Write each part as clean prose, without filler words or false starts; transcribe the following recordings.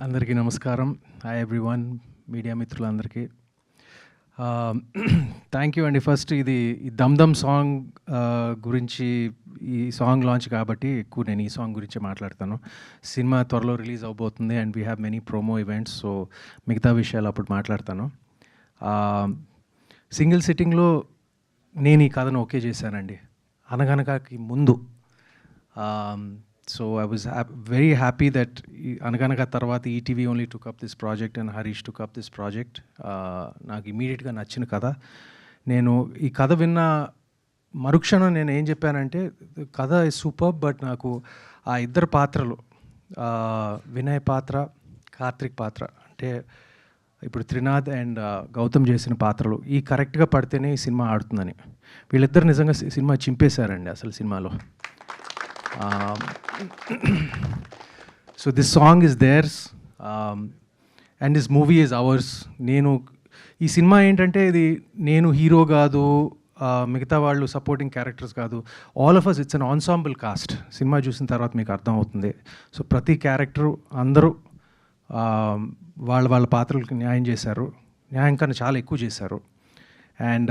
అందరికీ నమస్కారం. Hi everyone, media మిత్రులందరికీ థ్యాంక్ యూ అండి. ఫస్ట్ ఇది ఈ దమ్ దమ్ సాంగ్ గురించి, ఈ సాంగ్ లాంచ్ కాబట్టి ఎక్కువ నేను ఈ సాంగ్ గురించి మాట్లాడతాను. సినిమా త్వరలో రిలీజ్ అవబోతుంది and we have many promo events, so మిగతా విషయాలు అప్పుడు మాట్లాడతాను. సింగిల్ సిట్టింగ్లో నేను ఈ కథను ఓకే చేశానండి, అనగనగాకి ముందు. So I was very happy that అనగనగా తర్వాత ETV only took up this project and Harish took up this project. నాకు ఇమీడియట్గా నచ్చిన కథ. నేను ఈ కథ విన్న మరుక్షణం నేను ఏం చెప్పానంటే, కథ ఇస్ సూపర్, బట్ నాకు ఆ ఇద్దరు పాత్రలు, వినయ్ పాత్ర, కార్తిక్ పాత్ర, అంటే ఇప్పుడు త్రినాథ్ అండ్ గౌతమ్ చేసిన పాత్రలు ఈ కరెక్ట్గా పడితేనే ఈ సినిమా ఆడుతుందని. వీళ్ళిద్దరు నిజంగా సినిమా చింపేశారండి అసలు సినిమాలో. So this song is theirs, and this movie is ours. నేను ఈ సినిమా ఏంటంటే, ఇది నేను హీరో కాదు, మిగతా వాళ్ళు సపోర్టింగ్ క్యారెక్టర్స్ కాదు, all of us it's an ensemble cast. Cinema చూసిన తర్వాత మీకు అర్థం అవుతుంది. సో ప్రతి క్యారెక్టరు అందరూ వాళ్ళ పాత్రలకు న్యాయం చేశారు, న్యాయం కన్నా చాలా ఎక్కువ చేశారు. And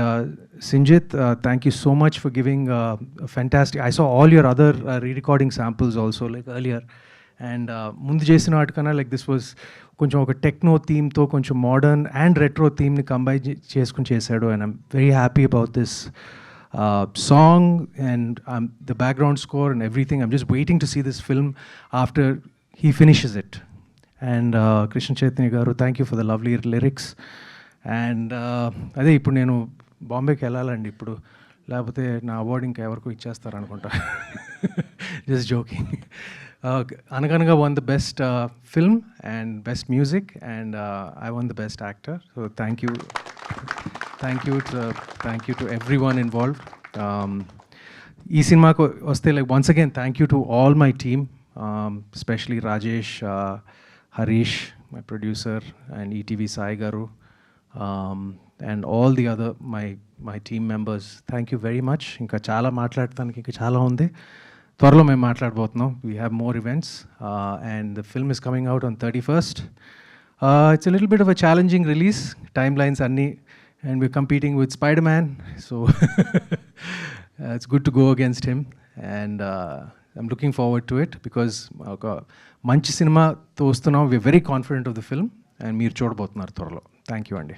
Sinjit, thank you so much for giving a fantastic. I saw all your other re-recording samples also, like earlier. And ముందు చేసిన వాటికన్నా like this was కొంచెం ఒక టెక్నో థీమ్తో కొంచెం మోడర్న్ అండ్ రెట్రో థీమ్ని కంబైన్ చేసుకుని చేశాడు. And I'm very happy about this song and the background score and everything. I'm just waiting to see this film after he finishes it. And Krishna Chaitanya garu, thank you for the lovely lyrics. And అదే ఇప్పుడు నేను బాంబేకి వెళ్ళాలండి ఇప్పుడు, లేకపోతే నా award ఇంకా ఎవరికో ఇచ్చేస్తారు అనుకుంటా. Just joking. Anaganaga won the best film and best music, and I won the best actor. So thank you to everyone involved. ఈ సినిమాకు వస్తే like once again thank you to all my team, especially Rajesh, Harish my producer, and ETV Sai garu, and all the other my team members. Thank you very much. ఇంకా చాలా మాట్లాడటానికి ఇంకా చాలా ఉంది. త్వరలో మేము మాట్లాడబోతున్నాం. We have more events, and the film is coming out on 31st. It's a little bit of a challenging release, timelines అన్నీ, and we're competing with Spider-Man, so it's good to go against him, and I'm looking forward to it because ఒక మంచి సినిమాతో వస్తున్నాం. We're very confident of the film, and మీరు చూడబోతున్నారు త్వరలో. Thank you అండి.